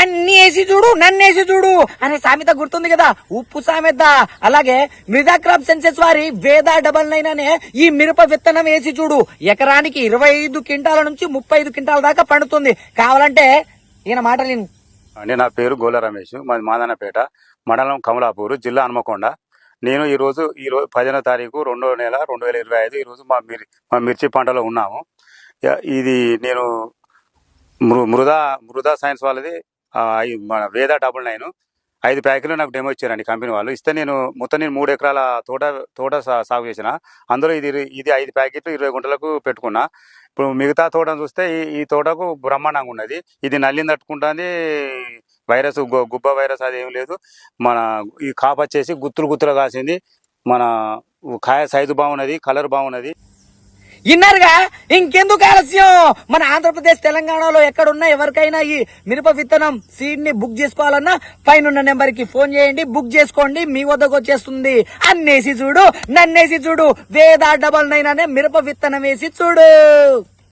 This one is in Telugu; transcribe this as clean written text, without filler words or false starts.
అన్ని వేసి చూడు నన్నేసి చూడు అనే సామెత గుర్తుంది కదా, ఉప్పు సామెత. అలాగే మృదా క్రాప్ సైన్సెస్ వారి వేద 99 అనే ఈ మిరప విత్తనం వేసి చూడు. ఎకరానికి 25 క్వింటాల నుంచి 35 క్వింటాల దాకా పండుతుంది. కావాలంటే ఈయన మాటలు విను. అండి, నా పేరు గోల రమేష్, మాది మాదన్నపేట, మండలం కమలాపూర్, జిల్లా హన్మకొండ. నేను ఈ రోజు 15వ తారీఖు 2వ నెల 2025 ఈ రోజు మా మిర్చి పంటలో ఉన్నాము. ఇది నేను మృదా సైన్స్ వాళ్ళది మన వేద 99 5 ప్యాకెట్లు నాకు డెమో ఇచ్చారండి కంపెనీ వాళ్ళు. ఇస్తే నేను 3 ఎకరాల తోట సాగు చేసిన. అందులో ఇది 5 ప్యాకెట్లు 20 గుంటలకు పెట్టుకున్నా. ఇప్పుడు మిగతా తోటను చూస్తే ఈ తోటకు బ్రహ్మాండంగా ఉన్నది. ఇది నల్లిని తట్టుకుంటుంది, వైరస్ గుబ్బ వైరస్ అది ఏం లేదు. మన ఈ కాపు వచ్చేసి గుత్తులు కాసింది. మన కాయ సైజు బాగున్నది, కలర్ బాగున్నది. విన్నారుగా, ఇంకెందుకు ఆలస్యం? మన ఆంధ్రప్రదేశ్ తెలంగాణలో ఎక్కడున్నా ఎవరికైనా ఈ మిరప విత్తనం సీడ్ ని బుక్ చేసుకోవాలన్నా పైన నెంబర్ కి ఫోన్ చేయండి, బుక్ చేసుకోండి, మీ వద్దకు వచ్చేస్తుంది. అన్నేసి చూడు నన్నేసి చూడు, వేద 99 అనే మిరప విత్తనం వేసి చూడు.